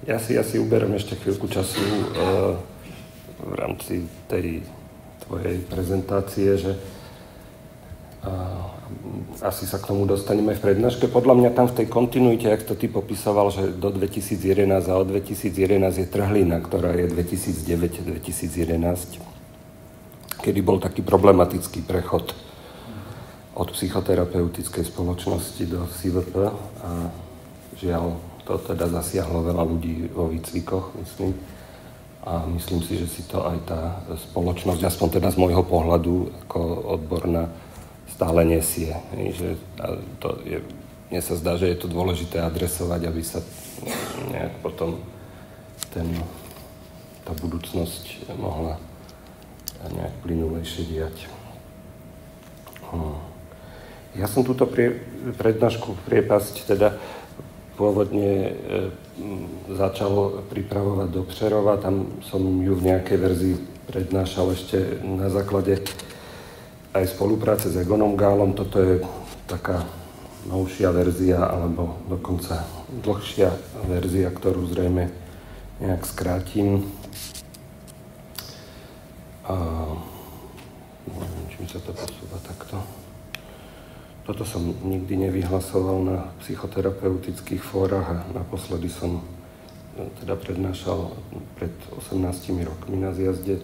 Ja si uberiem ešte chvíľku času v rámci tej tvojej prezentácie, že asi sa k tomu dostaneme v prednáške. Podľa mňa tam v tej kontinuite, jak to ty popisoval, že do 2011 a od 2011 je trhlina, ktorá je 2009-2011, kedy bol taký problematický prechod od psychoterapeutickej spoločnosti do CVP a žiaľ, to teda zasiahlo veľa ľudí vo výcvikoch, myslím. A myslím si, že si to aj tá spoločnosť, aspoň teda z môjho pohľadu ako odborná, stále nesie. Mne sa zdá, že je to dôležité adresovať, aby sa nejak potom tá budúcnosť mohla nejak plynulejšie diať. Ja som túto prednášku Priepasť teda pôvodne začal pripravovať do Přerova, tam som ju v nejakej verzii prednášal ešte na základe aj spolupráce s Egonom Gálom. Toto je taká novšia verzia, alebo dokonca dlhšia verzia, ktorú zrejme nejak skrátim. Neviem, či mi sa to posúva takto. Toto som nikdy nevyhlasoval na psychoterapeutických fórach a naposledy som teda prednášal pred 18 rokmi na zjazde,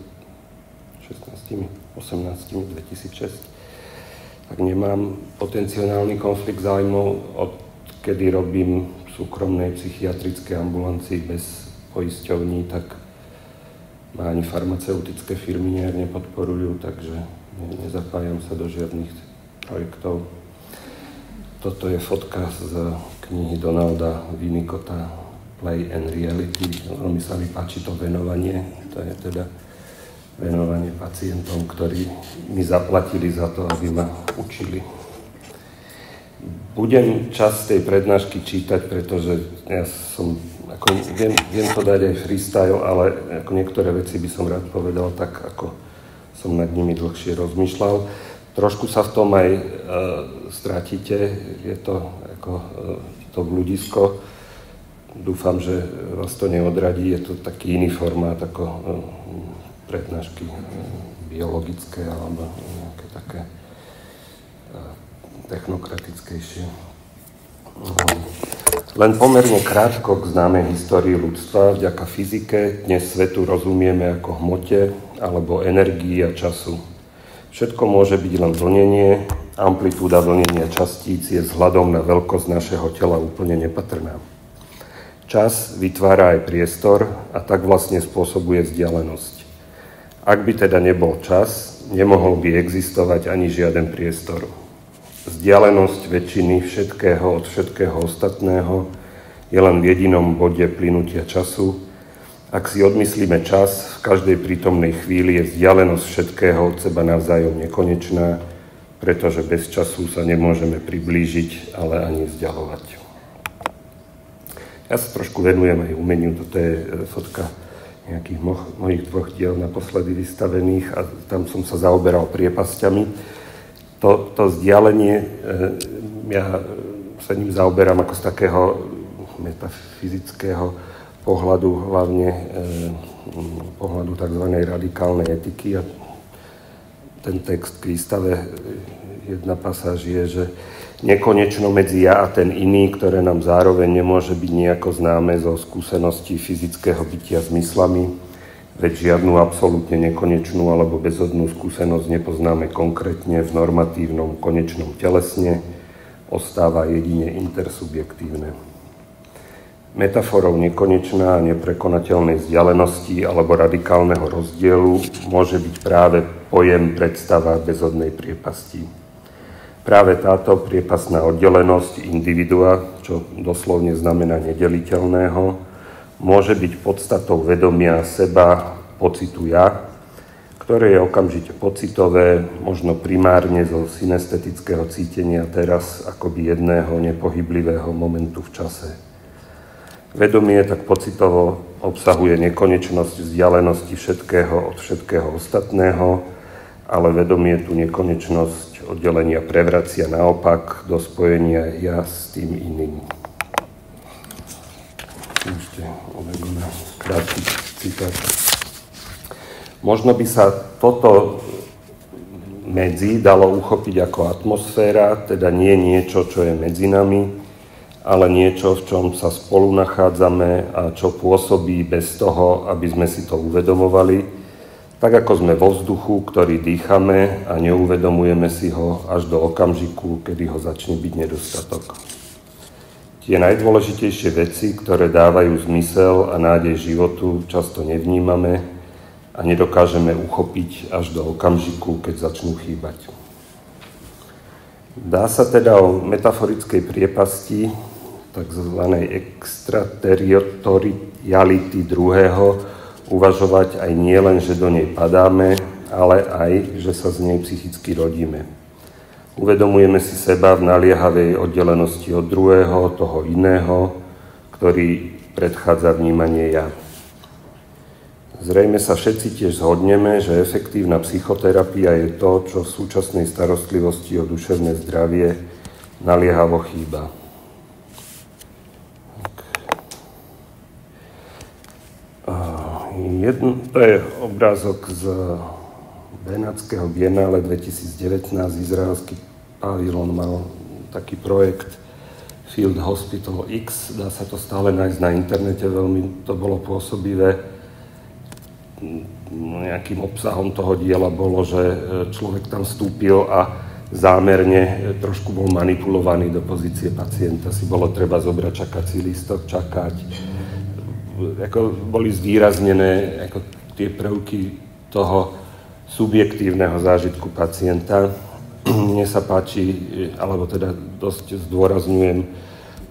16, 18, 2006. Tak nemám potenciálny konflikt záujmov, odkedy robím v súkromnej psychiatrickej ambulancii bez poisťovní, tak ma ani farmaceutické firmy nejak nepodporujú, takže nezapájam sa do žiadnych projektov. Toto je fotka z knihy Donalda Winnicota Play and Reality. Veľmi sa mi páči to venovanie. To je teda venovanie pacientom, ktorí mi zaplatili za to, aby ma učili. Budem časť tej prednášky čítať, pretože ja som, viem to dať aj freestyle, ale ako niektoré veci by som rád povedal tak, ako som nad nimi dlhšie rozmýšľal. Trošku sa v tom aj stratíte, je to ako to bludisko. Dúfam, že vás to neodradí, je to taký iný formát ako prednášky biologické alebo nejaké také technokratickejšie. Len pomerne krátko k známej histórii ľudstva. Vďaka fyzike dnes svetu rozumieme ako hmote alebo energii a času. Všetko môže byť len vlnenie, amplitúda vlnenia častíc je vzhľadom na veľkosť našeho tela úplne nepatrná. Čas vytvára aj priestor a tak vlastne spôsobuje vzdialenosť. Ak by teda nebol čas, nemohol by existovať ani žiaden priestor. Vzdialenosť väčšiny všetkého od všetkého ostatného je len v jedinom bode plynutia času. Ak si odmyslíme čas, v každej prítomnej chvíli je vzdialenosť všetkého od seba navzájom nekonečná, pretože bez času sa nemôžeme priblížiť, ale ani vzdialovať. Ja sa trošku venujem aj umeniu, toto je fotka nejakých mojich 2 diel naposledy vystavených a tam som sa zaoberal priepasťami. To vzdialenie, ja sa ním zaoberám ako z takého metafyzického pohľadu, hlavne pohľadu tzv. Radikálnej etiky. A ten text k výstave, jedna pasáž je, že nekonečno medzi ja a ten iný, ktoré nám zároveň nemôže byť nejako známe zo skúseností fyzického bytia zmyslami, veď žiadnu absolútne nekonečnú alebo bezodnú skúsenosť nepoznáme konkrétne v normatívnom konečnom telesne, ostáva jedine intersubjektívne. Metaforou nekonečná a neprekonateľnej vzdialenosti alebo radikálneho rozdielu môže byť práve pojem predstava bezodnej priepasti. Práve táto priepastná oddelenosť individua, čo doslovne znamená nedeliteľného, môže byť podstatou vedomia seba, pocitu ja, ktoré je okamžite pocitové, možno primárne zo synestetického cítenia teraz akoby jedného nepohyblivého momentu v čase. Vedomie tak pocitovo obsahuje nekonečnosť vzdialenosti všetkého od všetkého ostatného, ale vedomie tú nekonečnosť oddelenia prevracia naopak do spojenia ja s tým iným. Ešte Olegona, krátky citát. Možno by sa toto medzi dalo uchopiť ako atmosféra, teda nie niečo, čo je medzi nami, ale niečo, v čom sa spolu nachádzame a čo pôsobí bez toho, aby sme si to uvedomovali, tak ako sme vo vzduchu, ktorý dýchame a neuvedomujeme si ho až do okamžiku, kedy ho začne byť nedostatok. Tie najdôležitejšie veci, ktoré dávajú zmysel a nádej životu, často nevnímame a nedokážeme uchopiť až do okamžiku, keď začnú chýbať. Dá sa teda o metaforickej priepasti, takzvanej extraterritoriality druhého, uvažovať aj nie len, že do nej padáme, ale aj, že sa z nej psychicky rodíme. Uvedomujeme si seba v naliehavej oddelenosti od druhého, toho iného, ktorý predchádza vnímanie ja. Zrejme sa všetci tiež zhodneme, že efektívna psychoterapia je to, čo v súčasnej starostlivosti o duševné zdravie naliehavo chýba. To je obrázok z Benátskeho Biennále 2019. Izraelský pavilón mal taký projekt Field Hospital X. Dá sa to stále nájsť na internete, veľmi to bolo pôsobivé. Nejakým obsahom toho diela bolo, že človek tam vstúpil a zámerne trošku bol manipulovaný do pozície pacienta. Si bolo treba zobrať čakací lístok, čakať. Boli zvýraznené tie prvky toho subjektívneho zážitku pacienta. Mne sa páči, alebo teda dosť zdôrazňujem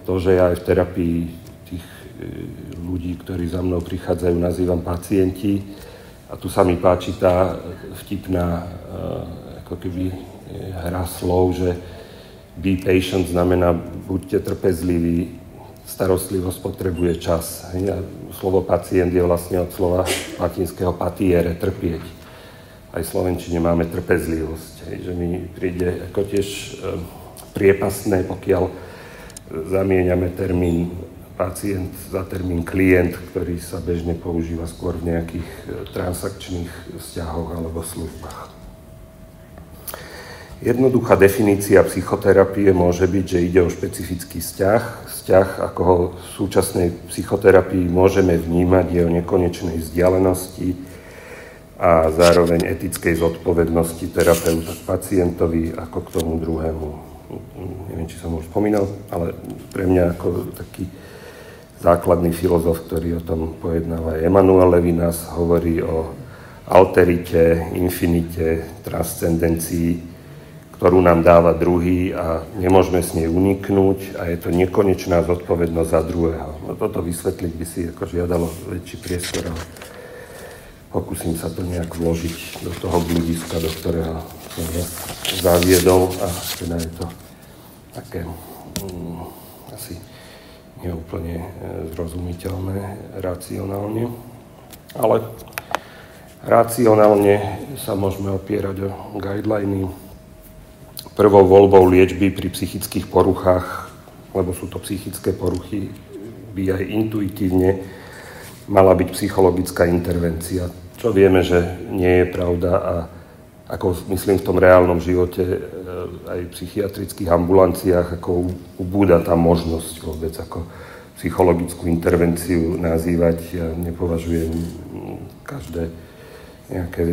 to, že ja aj v terapii tých ľudí, ktorí za mnou prichádzajú, nazývam pacienti. A tu sa mi páči tá vtipná ako keby hra slov, že be patient znamená buďte trpezliví, starostlivosť potrebuje čas. A slovo pacient je vlastne od slova latinského patiere, trpieť. Aj v slovenčine máme trpezlivosť. Že mi príde ako tiež priepastné, pokiaľ zamieňame termín pacient za termín klient, ktorý sa bežne používa skôr v nejakých transakčných vzťahoch alebo službách. Jednoduchá definícia psychoterapie môže byť, že ide o špecifický vzťah, ako ho v súčasnej psychoterapii môžeme vnímať, je o nekonečnej vzdialenosti a zároveň etickej zodpovednosti terapeuta k pacientovi ako k tomu druhému. Neviem, či som už spomínal, ale pre mňa ako taký základný filozof, ktorý o tom pojednáva Emanuel Levinas, hovorí o alterite, infinite, transcendencii, ktorú nám dáva druhý a nemôžeme s nej uniknúť a je to nekonečná zodpovednosť za druhého. No toto vysvetliť by si ako žiadalo väčší priestor, ale pokúsim sa to nejak vložiť do toho bludiska, do ktorého som vás zaviedol a teda je to také asi neúplne zrozumiteľné racionálne, ale racionálne sa môžeme opierať o guideliny. Prvou voľbou liečby pri psychických poruchách, lebo sú to psychické poruchy, by aj intuitívne mala byť psychologická intervencia. Čo vieme, že nie je pravda a ako myslím v tom reálnom živote aj v psychiatrických ambulanciách, ako ubúda tá možnosť vôbec ako psychologickú intervenciu nazývať. Ja nepovažujem každé nejaké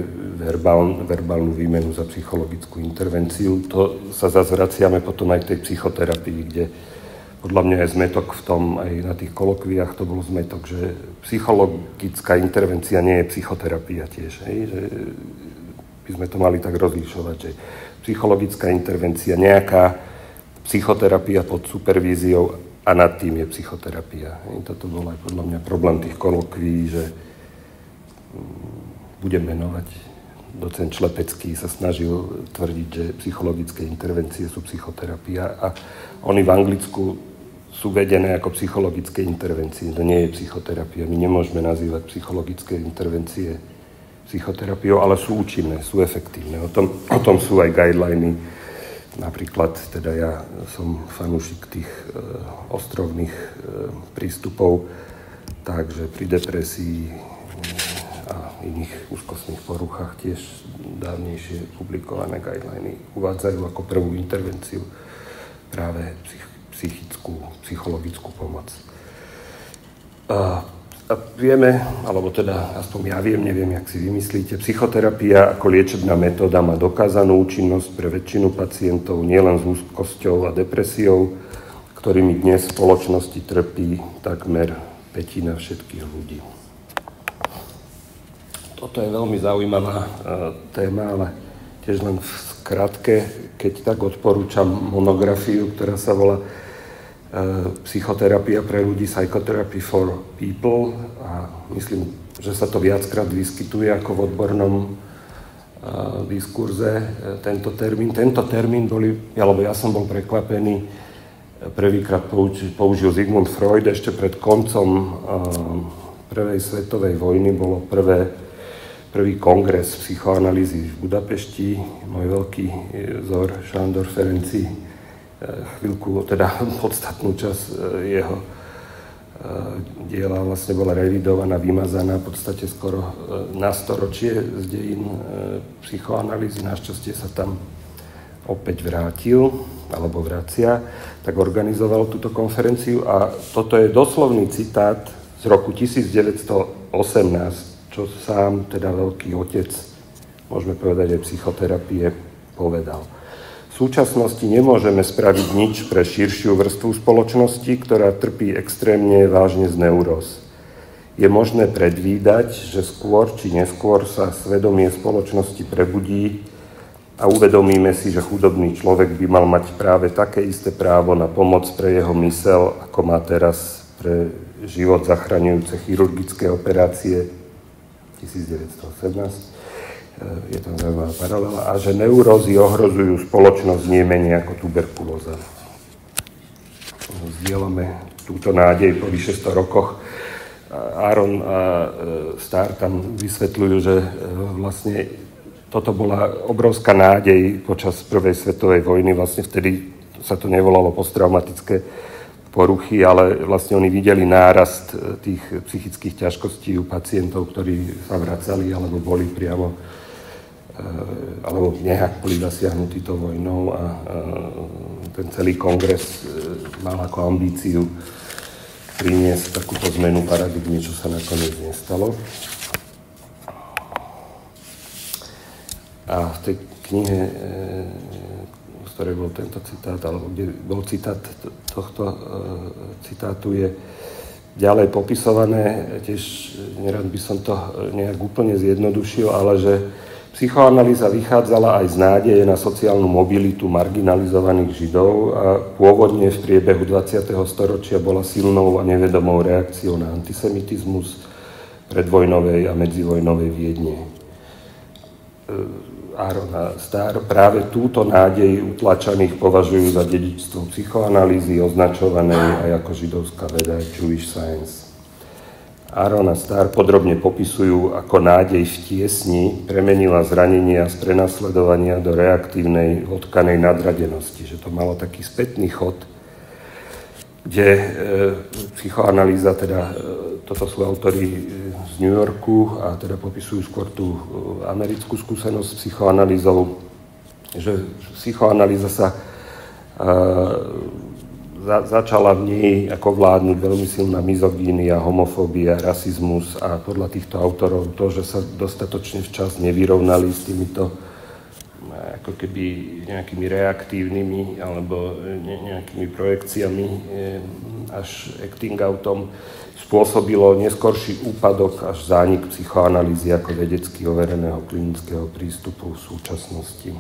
verbálnu výmenu za psychologickú intervenciu. To sa zase vraciame potom aj k tej psychoterapii, kde podľa mňa je zmetok v tom, aj na tých kolokviách to bol zmetok, že psychologická intervencia nie je psychoterapia tiež. Že by sme to mali tak rozlišovať, že psychologická intervencia, nejaká psychoterapia pod supervíziou a nad tým je psychoterapia. Toto bol aj podľa mňa problém tých kolokví, že budem menovať, docent Šlepecký sa snažil tvrdiť, že psychologické intervencie sú psychoterapia a oni v Anglicku sú vedené ako psychologické intervencie. To nie je psychoterapia. My nemôžeme nazývať psychologické intervencie psychoterapiou, ale sú účinné, sú efektívne. O tom sú aj guideliny. Napríklad, teda ja som fanúšik tých ostrovných prístupov tak, že pri depresii a iných úzkostných poruchách tiež dávnejšie publikované guideliny uvádzajú ako prvú intervenciu práve psychologickú pomoc. A vieme, alebo teda aspoň ja viem, neviem, jak si vymyslíte, psychoterapia ako liečebná metóda má dokázanú účinnosť pre väčšinu pacientov, nielen s úzkosťou a depresiou, ktorými dnes v spoločnosti trpí takmer pätina všetkých ľudí. Toto je veľmi zaujímavá téma, ale tiež len v skratke, keď tak odporúčam monografiu, ktorá sa volá Psychoterapia pre ľudí, Psychotherapy for People, a myslím, že sa to viackrát vyskytuje ako v odbornom diskurze tento termín. Tento termín alebo ja som bol prekvapený, prvýkrát použil Sigmund Freud ešte pred koncom prvej svetovej vojny. Bolo prvý kongres psychoanalýzy v Budapešti. Môj veľký vzor Sándor Ferenci chvíľku, teda podstatnú časť jeho diela vlastne bola revidovaná, vymazaná v podstate skoro na storočie z dejín psychoanalýzy. Našťastie sa tam opäť vrátil, alebo vracia, tak organizoval túto konferenciu a toto je doslovný citát z roku 1918, čo sám, teda veľký otec, môžeme povedať aj psychoterapie, povedal. V súčasnosti nemôžeme spraviť nič pre širšiu vrstvu spoločnosti, ktorá trpí extrémne vážne z neuróz. Je možné predvídať, že skôr či neskôr sa svedomie spoločnosti prebudí a uvedomíme si, že chudobný človek by mal mať práve také isté právo na pomoc pre jeho mysel, ako má teraz pre život zachraňujúce chirurgické operácie 1918. Je tam zaujímavá paralela, a že neurózy ohrozujú spoločnosť nie menej ako tuberkulóza. Zdieľame túto nádej po vyše 100 rokoch. Aaron a Starr tam vysvetľujú, že vlastne toto bola obrovská nádej počas prvej svetovej vojny. Vlastne vtedy sa to nevolalo posttraumatické poruchy, ale vlastne oni videli nárast tých psychických ťažkostí u pacientov, ktorí sa vracali alebo boli priamo alebo nejak boli zasiahnutí tou vojnou, a ten celý kongres mal ako ambíciu priniesť takúto zmenu paradigmy, čo sa nakoniec nestalo. A v tej knihe, z ktorej bol tento citát, alebo kde bol citát tohto citátu, je ďalej popisované, tiež nerad by som to nejak úplne zjednodušil, ale že psychoanalýza vychádzala aj z nádeje na sociálnu mobilitu marginalizovaných Židov a pôvodne v priebehu 20. storočia bola silnou a nevedomou reakciou na antisemitizmus predvojnovej a medzivojnovej Viedne. Aaron a Starr práve túto nádej utlačaných považujú za dedičstvo psychoanalýzy, označovanej aj ako židovská veda, Jewish Science. Aaron a Starr podrobne popisujú, ako nádej v tiesni premenila zranenia z prenasledovania do reaktívnej odkanej nadradenosti. Že to malo taký spätný chod, kde psychoanalýza, teda toto sú autori z New Yorku a teda popisujú skôr tú americkú skúsenosť s psychoanalýzou, že psychoanalýza sa začala v nej ako vládnuť veľmi silná mizogínia, homofóbia, rasizmus a podľa týchto autorov to, že sa dostatočne včas nevyrovnali s týmito ako keby nejakými reaktívnymi alebo nejakými projekciami až acting outom, spôsobilo neskorší úpadok až zánik psychoanalýzy ako vedecky overeného klinického prístupu v súčasnosti.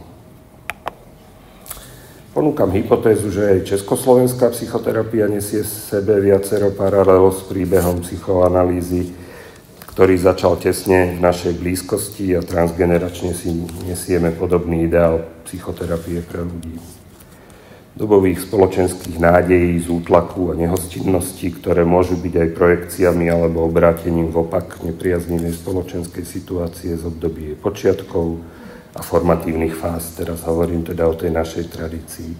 Ponúkam hypotézu, že aj československá psychoterapia nesie v sebe viacero paralel s príbehom psychoanalýzy, ktorý začal tesne v našej blízkosti, a transgeneračne si nesieme podobný ideál psychoterapie pre ľudí. Dobových spoločenských nádejí z útlaku a nehostinnosti, ktoré môžu byť aj projekciami alebo obrátením v opak nepriaznivej spoločenskej situácie z období počiatkov a formatívnych fáz. Teraz hovorím teda o tej našej tradícii.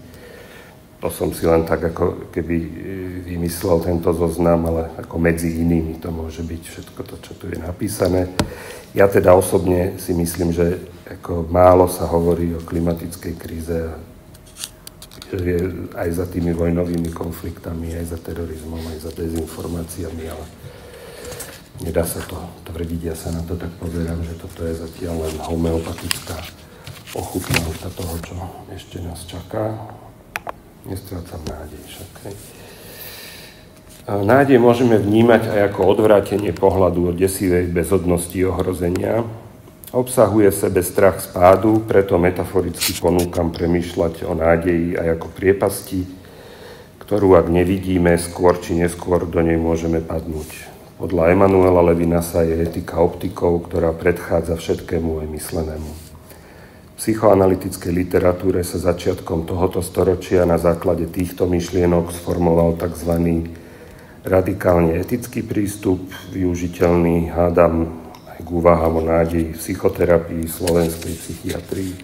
To som si len tak ako keby vymyslel tento zoznam, ale ako medzi inými to môže byť všetko to, čo tu je napísané. Ja teda osobne si myslím, že ako málo sa hovorí o klimatickej kríze, aj za tými vojnovými konfliktami, aj za terorizmom, aj za dezinformáciami, ale nedá sa to tvrdiť. Ja sa na to tak pozerám, že toto je zatiaľ len homeopatická ochutnávka toho, čo ešte nás čaká. Nestrácam nádej však. Nádej môžeme vnímať aj ako odvrátenie pohľadu od desivej bezodnosti ohrozenia. Obsahuje v sebe strach z pádu, preto metaforicky ponúkam premýšľať o nádeji aj ako priepasti, ktorú ak nevidíme, skôr či neskôr do nej môžeme padnúť. Podľa Emanuela Levinasa je etika optikou, ktorá predchádza všetkému aj myslenému. V psychoanalytickej literatúre sa začiatkom tohoto storočia na základe týchto myšlienok sformoval tzv. Radikálne etický prístup, využiteľný, hádam, aj k úvahám o nádeji v psychoterapii, slovenskej psychiatrii.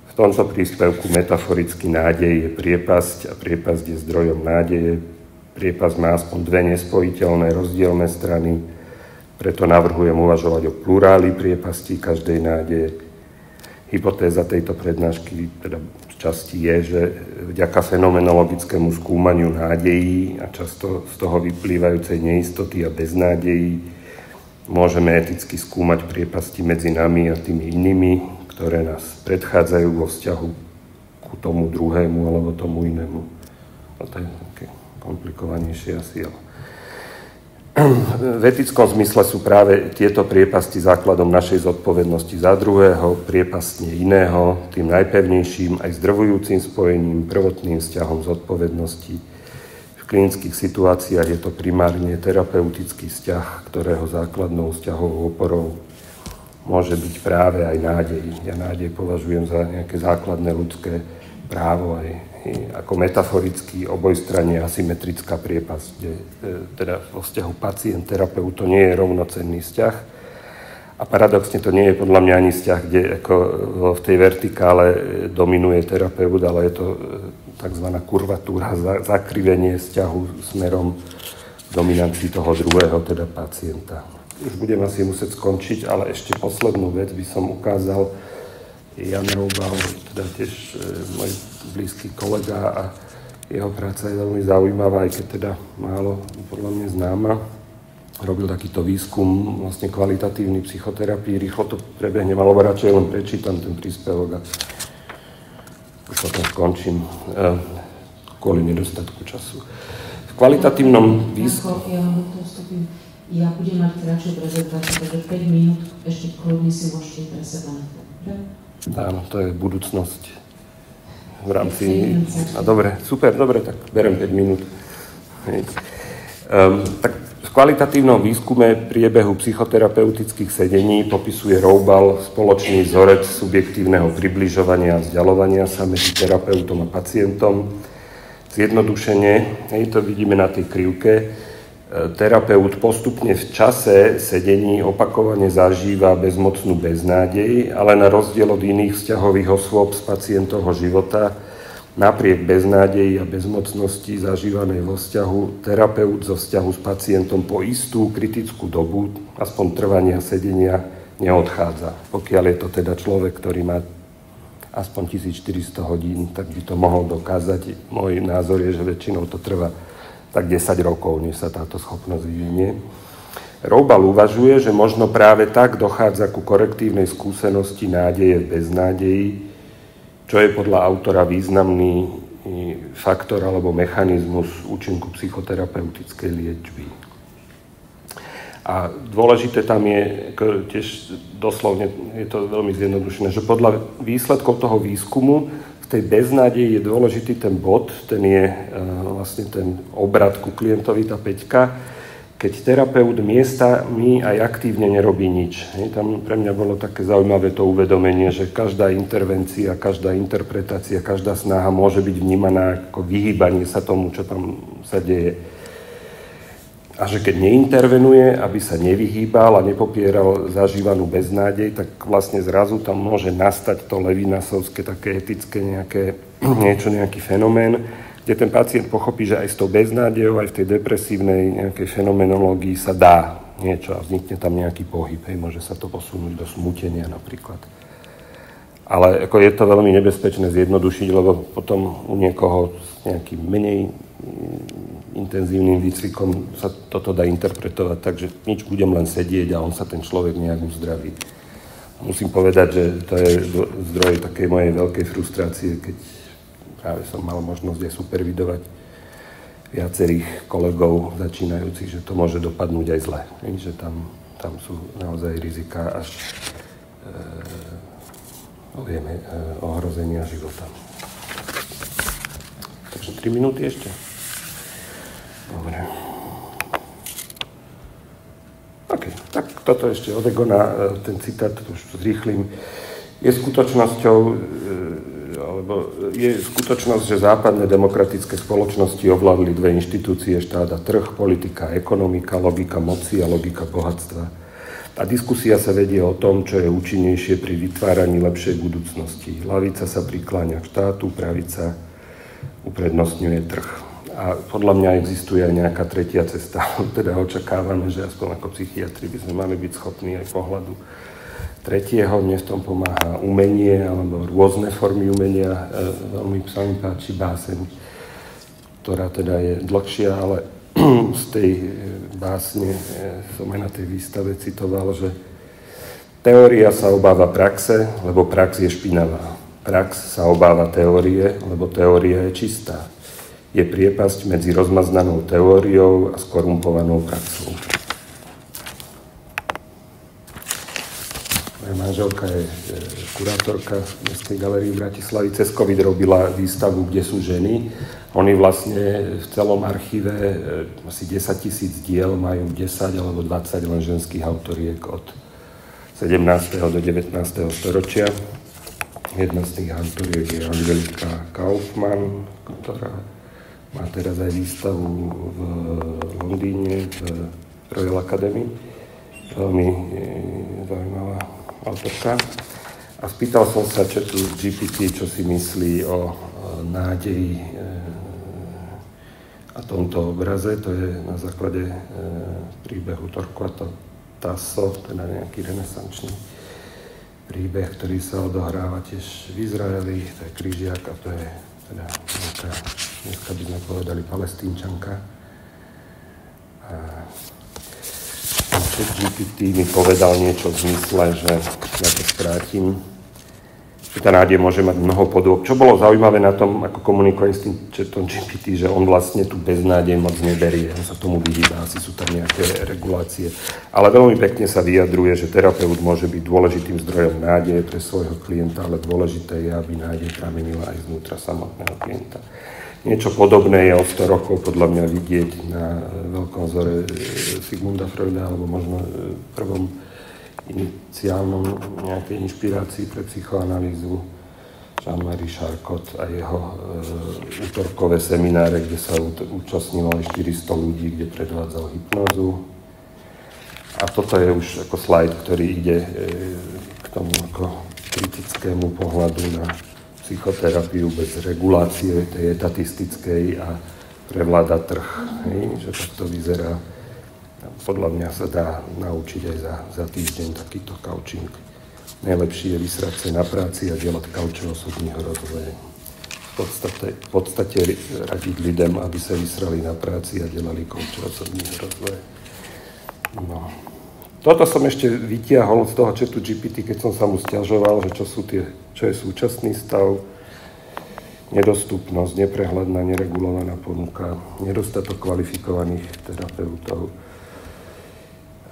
V tomto príspevku metaforicky nádej je priepasť a priepasť je zdrojom nádeje. Priepasť má aspoň dve nespojiteľné rozdielne strany, preto navrhujem uvažovať o pluráli priepasti každej nádeje. Hypotéza tejto prednášky teda v časti je, že vďaka fenomenologickému skúmaniu nádejí a často z toho vyplývajúcej neistoty a beznádejí môžeme eticky skúmať priepasti medzi nami a tými inými, ktoré nás predchádzajú vo vzťahu ku tomu druhému alebo tomu inému. A to je také komplikovanejšie asi, ale v etickom zmysle sú práve tieto priepasti základom našej zodpovednosti za druhého, priepastne iného, tým najpevnejším aj zdrvujúcim spojením, prvotným vzťahom zodpovednosti. V klinických situáciách je to primárne terapeutický vzťah, ktorého základnou vzťahovou oporou môže byť práve aj nádej. Ja nádej považujem za nejaké základné ľudské právo aj ako metaforický obojstranne asymetrická priepasť, kde teda vo vzťahu pacient-terapeut to nie je rovnocenný vzťah a paradoxne to nie je podľa mňa ani vzťah, kde ako v tej vertikále dominuje terapeut, ale je to tzv. Kurvatúra, zakrivenie vzťahu smerom k dominancii toho druhého, teda pacienta. Už budem asi musieť skončiť, ale ešte poslednú vec by som ukázal. Jan Roubal, teda tiež môj blízky kolega a jeho práca je veľmi zaujímavá, aj keď teda málo podľa mňa známa. Robil takýto výskum vlastne kvalitatívny psychoterapii, rýchlo to prebehnem, alebo radšej len prečítam ten príspevok a už potom skončím kvôli nedostatku času. V kvalitatívnom výskume... Ja budem mať kratšiu prezentáciu, takže 5 minút ešte kľudne si môžete pre seba nechať. Áno, to je budúcnosť v rámci... A dobre, super, dobre, tak berem 5 minút. Tak v kvalitatívnom výskume priebehu psychoterapeutických sedení popisuje Roubal spoločný vzorec subjektívneho približovania a vzdialovania sa medzi terapeutom a pacientom. Zjednodušene, to vidíme na tej krivke, terapeut postupne v čase sedení opakovane zažíva bezmocnú beznádej, ale na rozdiel od iných vzťahových osôb z pacientovho života, napriek beznádeji a bezmocnosti zažívanej vo vzťahu, terapeut zo vzťahu s pacientom po istú kritickú dobu, aspoň trvania sedenia, neodchádza. Pokiaľ je to teda človek, ktorý má aspoň 1400 hodín, tak by to mohol dokázať. Môj názor je, že väčšinou to trvá tak 10 rokov, než sa táto schopnosť vyvinie. Roubal uvažuje, že možno práve tak dochádza ku korektívnej skúsenosti nádeje v beznádeji, čo je podľa autora významný faktor alebo mechanizmus účinku psychoterapeutickej liečby. A dôležité tam je, tiež doslovne je to veľmi zjednodušené, že podľa výsledkov toho výskumu v tej beznádeji je dôležitý ten bod, ten je vlastne ten obrad ku klientovi, tá peťka, keď terapeut miestami aj aktívne nerobí nič. Tam pre mňa bolo také zaujímavé to uvedomenie, že každá intervencia, každá interpretácia, každá snaha môže byť vnímaná ako vyhýbanie sa tomu, čo tam sa deje. a že keď neintervenuje, aby sa nevyhýbal a nepopieral zažívanú beznádej, tak vlastne zrazu tam môže nastať to levinasovské, také etické nejaký fenomén, kde ten pacient pochopí, že aj s tou beznádejou, aj v tej depresívnej nejakej fenomenológii sa dá niečo a vznikne tam nejaký pohyb, môže sa to posunúť do smútenia napríklad. Ale ako je to veľmi nebezpečné zjednodušiť, lebo potom u niekoho s nejakým menej intenzívnym výcvikom sa toto dá interpretovať, takže nič, budem len sedieť a on sa ten človek nejak uzdraví. Musím povedať, že to je zdroj takej mojej veľkej frustrácie, keď práve som mal možnosť aj supervidovať viacerých kolegov začínajúcich, že to môže dopadnúť aj zle, že tam sú naozaj rizika až vieme, ohrozenia života. Takže 3 minúty ešte. Dobre. OK, tak toto ešte od Egona, ten citát, to už zrýchlim. Je skutočnosť, že západné demokratické spoločnosti ovládli dve inštitúcie, štát a trh, politika, ekonomika, logika moci a logika bohatstva. A diskusia sa vedie o tom, čo je účinnejšie pri vytváraní lepšej budúcnosti. Ľavica sa prikláňa k štátu, pravica uprednostňuje trh. A podľa mňa existuje aj nejaká tretia cesta. Teda očakávame, že aspoň ako psychiatri by sme mali byť schopní aj pohľadu tretieho. Mne v tom pomáha umenie alebo rôzne formy umenia. Veľmi sa mi páči báseň, ktorá teda je dlhšia, ale z tej básne som aj na tej výstave citoval, že teória sa obáva praxe, lebo prax je špinavá. Prax sa obáva teórie, lebo teória je čistá. Je priepasť medzi rozmaznanou teóriou a skorumpovanou praxou. Moja manželka je kurátorka Mestskej galérie v Bratislavi. Cez COVID robila výstavu, kde sú ženy. Oni vlastne v celom archíve asi 10 000 diel majú 10 alebo 20 len ženských autoriek od 17. do 19. storočia. Jedna z tých autoriek je Angelika Kaufmann, ktorá má teraz aj výstavu v Londýne, v Royal Academy. Veľmi zaujímavá autorka. A spýtal som sa, čo tu GPT, čo si myslí o nádeji a tomto obraze. To je na základe príbehu Torquato Tasso, teda nejaký renesančný príbeh, ktorý sa odohráva tiež v Izraeli. To je križiak a to je teda nejaká, dneska by sme povedali, Palestínčanka. A GPT mi povedal niečo v zmysle, že ja to skrátim, že tá nádej môže mať mnoho podôb. Čo bolo zaujímavé na tom, ako komunikuje s tým chatom GPT, že on vlastne tú beznádej moc neberie, on sa tomu vyhýba, asi sú tam nejaké regulácie. Ale veľmi pekne sa vyjadruje, že terapeut môže byť dôležitým zdrojom nádeje pre svojho klienta, ale dôležité je, aby nádej pramenila aj znútra samotného klienta. Niečo podobné je o 100 rokov podľa mňa vidieť na veľkom vzore Sigmunda Freuda, alebo možno prvom iniciálnom nejakej inšpirácii pre psychoanalýzu Jean-Marie Charcot a jeho útorkové semináre, kde sa účastnilo aj 400 ľudí, kde predvádzal hypnózu. A toto je už ako slajd, ktorý ide k tomu ako kritickému pohľadu na psychoterapiu bez regulácie tej etatistickej a prevláda trh. Že takto vyzerá. Podľa mňa sa dá naučiť aj za týždeň takýto coaching. Najlepšie je vysrať sa na práci a delať kauče osobního rozvoje. V podstate radiť ľuďom, aby sa vysrali na práci a delali kauče osobního rozvoje. No. Toto som ešte vytiahol z toho chatu GPT, keď som sa mu sťažoval, že čo je súčasný stav, nedostupnosť, neprehľadná, neregulovaná ponuka, nedostatok kvalifikovaných terapeutov.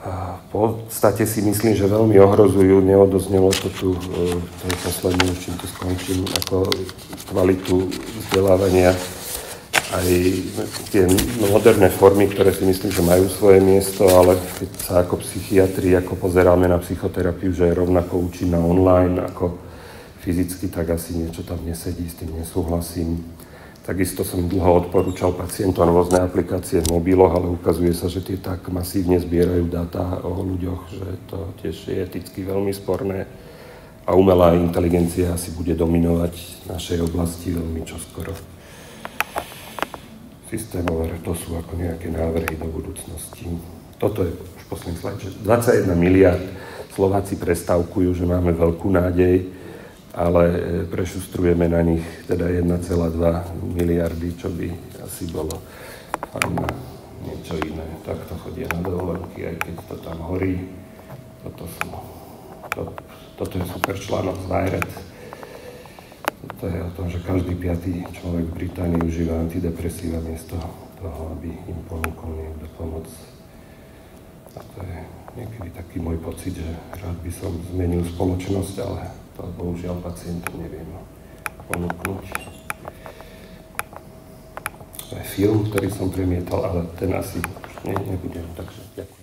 A v podstate si myslím, že veľmi ohrozujú, neodoznelo to tu, to je posledný, čím to skončím, ako kvalitu vzdelávania, aj tie moderné formy, ktoré si myslím, že majú svoje miesto, ale keď sa ako psychiatri, ako pozeráme na psychoterapiu, že je rovnako účinná online ako fyzicky, tak asi niečo tam nesedí, s tým nesúhlasím. Takisto som dlho odporúčal pacientom rôzne aplikácie v mobiloch, ale ukazuje sa, že tie tak masívne zbierajú dáta o ľuďoch, že to tiež je eticky veľmi sporné. A umelá inteligencia asi bude dominovať v našej oblasti veľmi čoskoro. Systémové, to sú ako nejaké návrhy do budúcnosti. Toto je už posledný slajd, že 21 miliard Slováci prestávkujú, že máme veľkú nádej, ale prešustrujeme na nich teda 1,2 miliardy, čo by asi bolo fajn na niečo iné. Takto chodia na dovolenky, aj keď to tam horí. Toto je super článok z Wired. To je o tom, že každý 5. človek v Británii užíva antidepresíva miesto toho, aby im ponúkol niekto pomoc. A to je niekedy taký môj pocit, že rád by som zmenil spoločnosť, ale to bohužiaľ pacientom neviem ponúknuť. To je film, ktorý som premietal, ale ten asi nebudem, takže ďakujem.